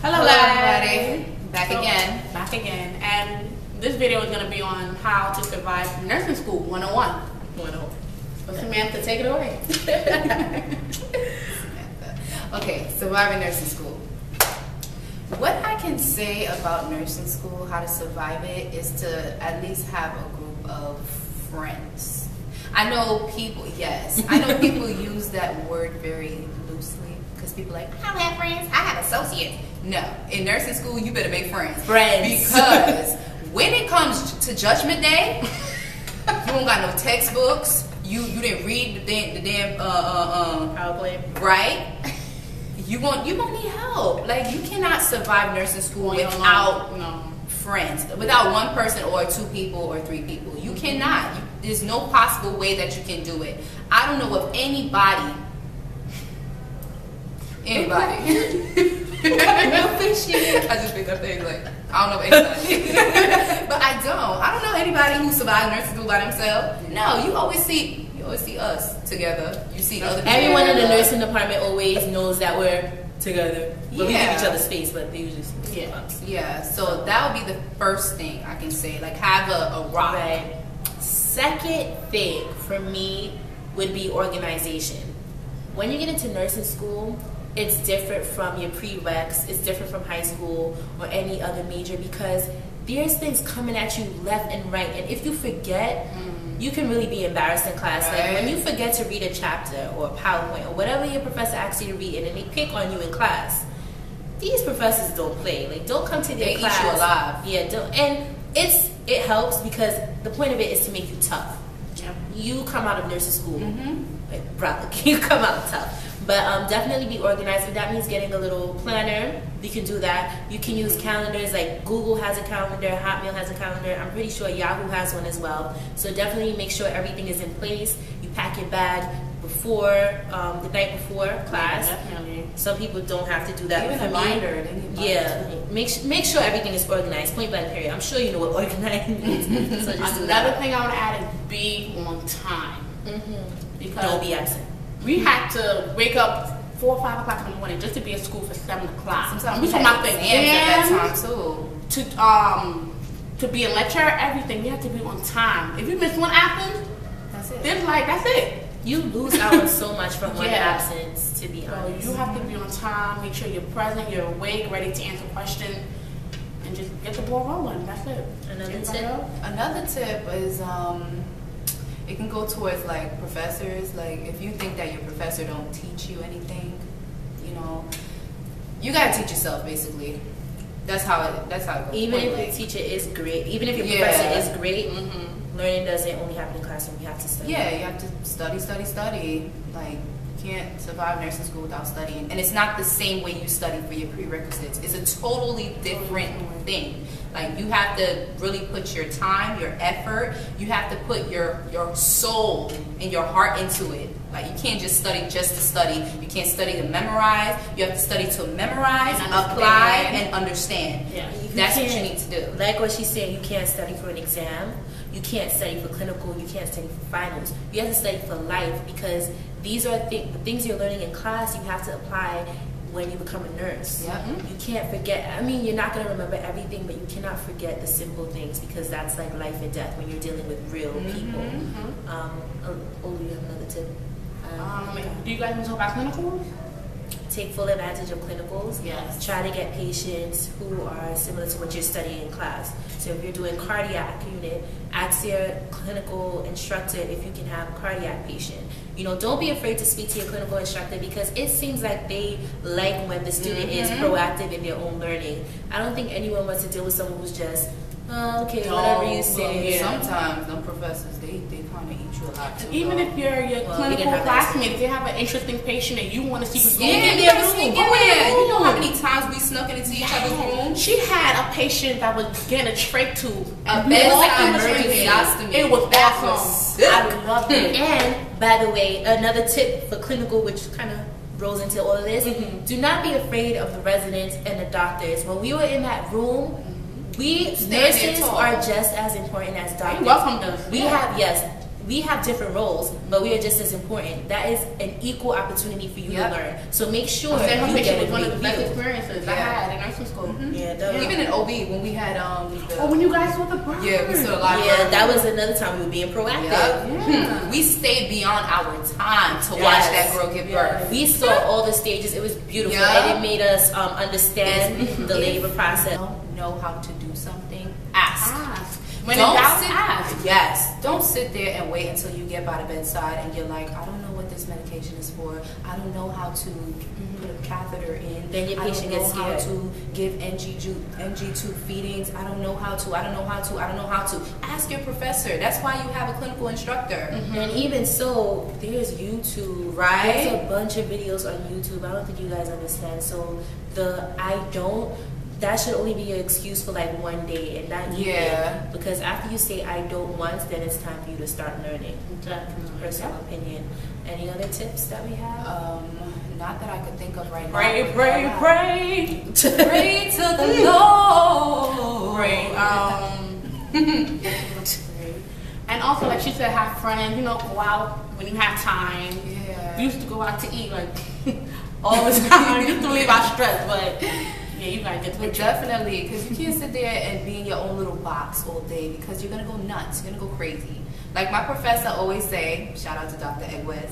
Hello everybody. Back again. And this video is going to be on how to survive nursing school 101. So Samantha, take it away. Okay, surviving nursing school. What I can say about nursing school, how to survive it, is to at least have a group of friends. I know people use that word very loosely because people are like, I don't have friends, I have associates. No, in nursing school, you better make friends. Because when it comes to judgment day, you don't got no textbooks. You didn't read the damn PowerPoint. Right? You gonna need help. Like, you cannot survive nursing school without friends, without one person or two people or three people. You cannot. There's no possible way that you can do it. I don't know if anybody. I just picked up things like, I don't know anybody. But I don't know anybody who survived nursing school by themselves. No, you always see us together. You see other people. Everyone in the nursing department always knows that we're together. But we give each other space, but they usually see us. Yeah, so that would be the first thing I can say. Like, have a rock. Right. Second thing for me would be organization. When you get into nursing school, it's different from your prereqs, it's different from high school or any other major because there's things coming at you left and right, and if you forget, you can really be embarrassed in class. Like when you forget to read a chapter or a PowerPoint or whatever your professor asks you to read, and then they pick on you in class. These professors don't play. Like, don't come to their class. They eat you alive. Yeah, don't. And it helps because the point of it is to make you tough. Yep. You come out of nursing school, like, brother, you come out tough. But definitely be organized. If that means getting a little planner, you can do that. You can use calendars, like Google has a calendar, Hotmail has a calendar. I'm pretty sure Yahoo has one as well. So definitely make sure everything is in place. You pack your bag before, the night before class. Yeah, definitely. Some people don't have to do that. Even a binder. Yeah, make sure everything is organized. Point blank period. I'm sure you know what organized means. So just do Another that. thing I want to add is be on time. Because Don't be absent. we had to wake up 4 or 5 o'clock in the morning just to be at school for 7 o'clock. Sometimes we we talking had about the exams at that exams, time too. to be in lecture, everything. You have to be on time. If you miss one absence, That's it. that's it. You lose out so much from one absence, to be So honest. you have to be on time. Make sure you're present, you're awake, ready to answer questions, and just get the ball rolling. That's it. Another Anybody tip? else? Another tip is it can go towards like professors. Like, if you think that your professor don't teach you anything, you gotta teach yourself. Basically, that's how it goes. Even if your teacher is great, even if your professor is great, learning doesn't only happen in classroom. You have to study. Yeah, you have to study. Like, you can't survive nursing school without studying. And it's not the same way you study for your prerequisites. It's a totally different thing. Like, you have to really put your time, your effort. You have to put your soul and your heart into it. Like, you can't just study just to study. You can't study to memorize. You have to study to memorize, apply, and understand. Yeah. That's what you need to do. Like what she's saying, you can't study for an exam. You can't study for clinical. You can't study for finals. You have to study for life because these are the things you're learning in class. You have to apply when you become a nurse. Yeah. You can't forget. I mean, you're not going to remember everything, but you cannot forget the simple things because that's like life and death when you're dealing with real people. You have another tip? Do you guys want to talk about clinicals? Take full advantage of clinicals. Yes. Try to get patients who are similar to what you're studying in class. So if you're doing cardiac unit, ask your clinical instructor if you can have a cardiac patient. Don't be afraid to speak to your clinical instructor because it seems like they like when the student is proactive in their own learning. I don't think anyone wants to deal with someone who's just, whatever you say. Sometimes them professors, they kind of eat you alive too. Even if you're your clinical classmate, if you have an interesting patient and you want to see what's going on, you know how many times we snuck into each other's room? She had a patient that was getting a trach tube. It was awesome. I loved it. And by the way, another tip for clinical, which kind of rolls into all of this, do not be afraid of the residents and the doctors. When we were in that room, nurses are just as important as doctors. You welcome them. We have different roles, but we are just as important. That is an equal opportunity for you to learn. So make sure you get one of the best experiences I had in nursing Yeah, that was, Even in OB when we had when you guys saw the bird. yeah, we saw a lot of yeah, birds. that was another time we were being proactive. Yeah. We stayed beyond our time to watch that girl give birth. We saw all the stages. It was beautiful, Yeah. and it made us understand the labor process. Don't know how to do something, ask. When Don't in doubt, sit, ask. Yes. Don't sit there and wait until you get by the bedside and you're like, I don't know what this medication is for. I don't know how to put a catheter in. Then your patient I don't gets know how scared. to give NG tube feedings. I don't know how to. I don't know how to. I don't know how to. Ask your professor. That's why you have a clinical instructor. And even so, there's YouTube. Right. There's a bunch of videos on YouTube. I don't think you guys understand. So that should only be an excuse for like one day and not even. Yeah. Because after you say I don't once, then it's time for you to start learning. Personal opinion. Any other tips that we have? Not that I could think of right now. Pray, pray, pray. Pray to the Lord. Pray. And also, like she said, have friends. You know, go out when you have time. Yeah. We used to go out to eat like all the time. Just to leave our stress, but yeah, you gotta get to the But definitely, because you can't sit there and be in your own little box all day because you're gonna go nuts. You're gonna go crazy. Like my professor always say, shout out to Dr. Egwes.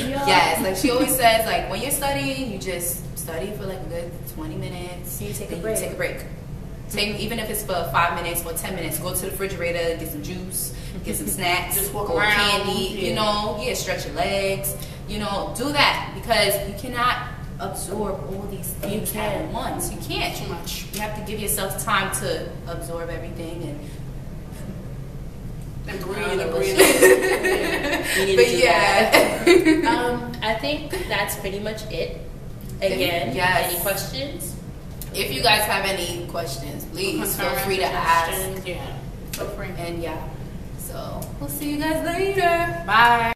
Yes, like she always says, like when you're studying, you just study for like a good 20 minutes. You take a then break. Take a break. Even if it's for 5 minutes or 10 minutes, go to the refrigerator, get some juice, get some snacks, Just walk or around, candy. yeah. You know, stretch your legs. You know, do that because you cannot absorb all these things at once. You can't. Too much. You have to give yourself time to absorb everything And breathe I don't and know breathe. We need But to do yeah. that. I think that's pretty much it. Again, Yes. any questions? If you guys have any questions, please feel free to ask. Yeah. Feel free. And yeah. So we'll see you guys later. Bye.